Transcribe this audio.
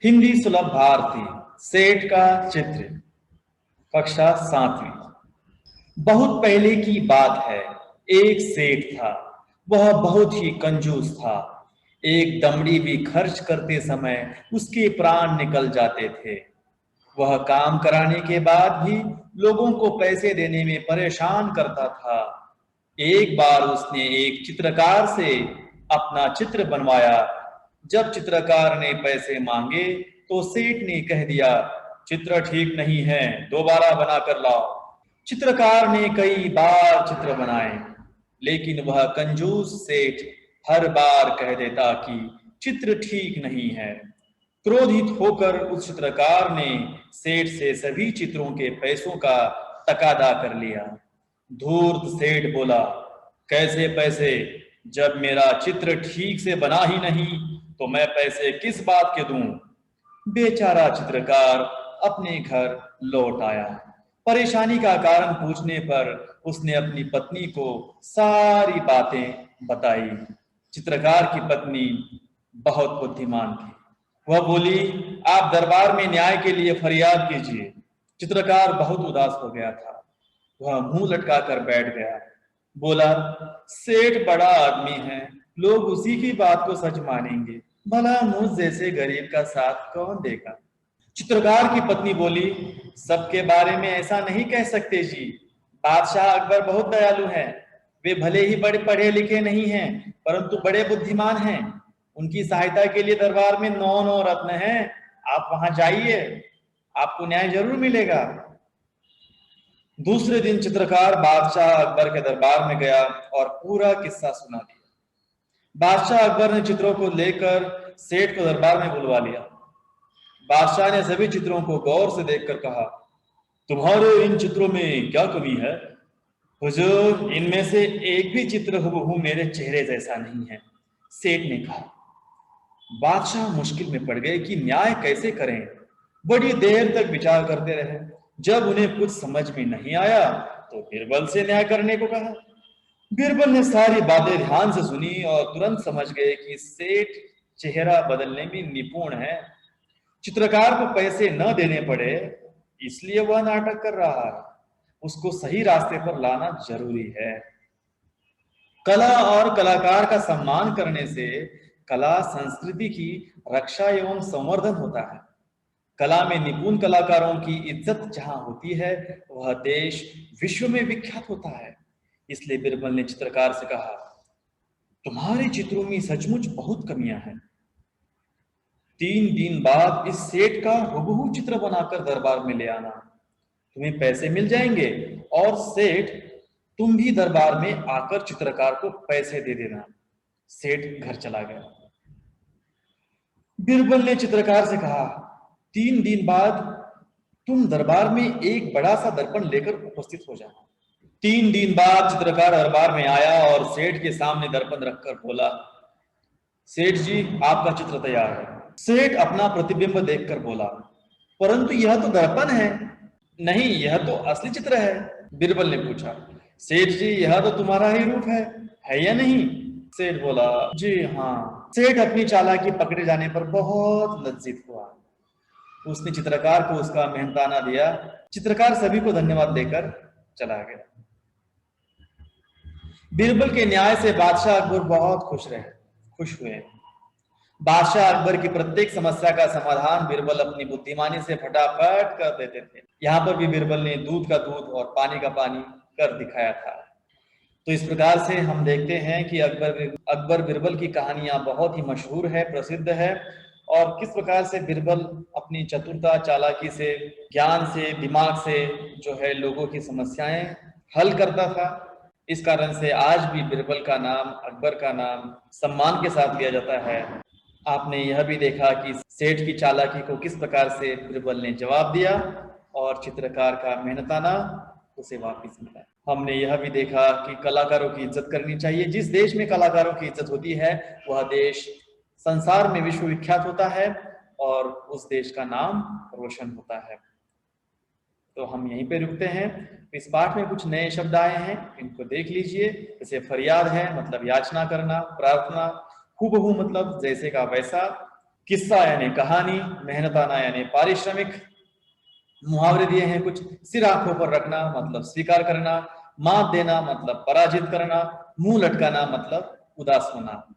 हिंदी सुलभ भारती, सेठ का चित्र, कक्षा 7वीं। बहुत पहले की बात है। एक सेठ था। वह बहुत ही कंजूस था। एक दमड़ी भी खर्च करते समय उसके प्राण निकल जाते थे। वह काम कराने के बाद भी लोगों को पैसे देने में परेशान करता था। एक बार उसने एक चित्रकार से अपना चित्र बनवाया। जब चित्रकार ने पैसे मांगे तो सेठ ने कह दिया, चित्र ठीक नहीं है, दोबारा बना कर लाओ। चित्रकार ने कई बार चित्र बनाए, लेकिन वह कंजूस सेठ हर बार कह देता कि चित्र ठीक नहीं है। क्रोधित होकर उस चित्रकार ने सेठ से सभी चित्रों के पैसों का तकादा कर लिया। धूर्त सेठ बोला, कैसे पैसे? जब मेरा चित्र ठीक से बना ही नहीं तो मैं पैसे किस बात के दूं? बेचारा चित्रकार अपने घर लौट आया। परेशानी का कारण पूछने पर उसने अपनी पत्नी को सारी बातें बताई। चित्रकार की पत्नी बहुत बुद्धिमान थी। वह बोली, आप दरबार में न्याय के लिए फरियाद कीजिए। चित्रकार बहुत उदास हो गया था। वह मुंह लटकाकर बैठ गया। बोला, सेठ बड़ा आदमी है, लोग उसी की बात को सच मानेंगे, भला मुझ जैसे गरीब का साथ कौन देगा? चित्रकार की पत्नी बोली, सबके बारे में ऐसा नहीं कह सकते जी। बादशाह अकबर बहुत दयालु हैं। वे भले ही बड़े पढ़े लिखे नहीं हैं, परंतु बड़े बुद्धिमान हैं। उनकी सहायता के लिए दरबार में 9 रत्न हैं। आप वहां जाइए, आपको न्याय जरूर मिलेगा। दूसरे दिन चित्रकार बादशाह अकबर के दरबार में गया और पूरा किस्सा सुना दिया। बादशाह अकबर ने चित्रों को लेकर सेठ को दरबार में बुलवा लिया। बादशाह ने सभी चित्रों को गौर से देखकर कहा, तुम्हारे इन चित्रों में क्या कमी है? हुजूर, इनमें से एक भी चित्र हूबहू मेरे चेहरे जैसा नहीं है, सेठ ने कहा। बादशाह मुश्किल में पड़ गए कि न्याय कैसे करें। बड़ी देर तक विचार करते रहे। जब उन्हें कुछ समझ में नहीं आया तो बीरबल से न्याय करने को कहा। बीरबल ने सारी बातें ध्यान से सुनी और तुरंत समझ गए कि सेठ चेहरा बदलने में निपुण है। चित्रकार को पैसे न देने पड़े, इसलिए वह नाटक कर रहा है। उसको सही रास्ते पर लाना जरूरी है। कला और कलाकार का सम्मान करने से कला संस्कृति की रक्षा एवं संवर्धन होता है। कला में निपुण कलाकारों की इज्जत जहां होती है, वह देश विश्व में विख्यात होता है। इसलिए बीरबल ने चित्रकार से कहा, तुम्हारे चित्रों में सचमुच बहुत कमियां हैं। 3 दिन बाद इस सेठ का हुबहू चित्र बनाकर दरबार में ले आना। तुम्हें पैसे मिल जाएंगे और सेठ तुम भी दरबार में आकर चित्रकार को पैसे दे देना। सेठ घर चला गया। बीरबल ने चित्रकार से कहा, 3 दिन बाद तुम दरबार में एक बड़ा सा दर्पण लेकर उपस्थित हो जाना। 3 दिन बाद चित्रकार दरबार में आया और सेठ के सामने दर्पण रखकर बोला, सेठ जी, आपका चित्र तैयार है। सेठ अपना प्रतिबिंब देखकर बोला, परंतु यह तो दर्पण है। नहीं, यह तो असली चित्र है। बीरबल ने पूछा, सेठ जी, यह तो तुम्हारा ही रूप है या नहीं? सेठ बोला, जी हाँ। सेठ अपनी चालाकी पकड़े जाने पर बहुत लज्जित हुआ। उसने चित्रकार को उसका मेहनताना दिया। चित्रकार सभी को धन्यवाद देकर चला गया। बीरबल के न्याय से बादशाह अकबर बहुत खुश हुए। बादशाह अकबर की प्रत्येक समस्या का समाधान बीरबल अपनी बुद्धिमानी से फटाफट कर देते थे। यहाँ पर भी बीरबल ने दूध का दूध और पानी का पानी कर दिखाया था। तो इस प्रकार से हम देखते हैं कि अकबर बीरबल की कहानियां बहुत ही मशहूर है, प्रसिद्ध है। और किस प्रकार से बीरबल अपनी चतुरता, चालाकी से, ज्ञान से, दिमाग से जो है लोगों की समस्याएं हल करता था। इस कारण से आज भी बीरबल का नाम, अकबर का नाम सम्मान के साथ लिया जाता है। आपने यह भी देखा कि सेठ की चालाकी को किस प्रकार से बीरबल ने जवाब दिया और चित्रकार का मेहनताना उसे वापस मिला। हमने यह भी देखा कि कलाकारों की इज्जत करनी चाहिए। जिस देश में कलाकारों की इज्जत होती है, वह देश संसार में विश्व विख्यात होता है और उस देश का नाम रोशन होता है। तो हम यहीं पे रुकते हैं। इस पाठ में कुछ नए शब्द आए हैं, इनको देख लीजिए। जैसे फरियाद है मतलब याचना करना, प्रार्थना, हुबहू मतलब जैसे का वैसा, किस्सा यानी कहानी, मेहनताना यानी पारिश्रमिक। मुहावरे दिए हैं कुछ। सिर आंखों पर रखना मतलब स्वीकार करना, मात देना मतलब पराजित करना, मुंह लटकाना मतलब उदास होना।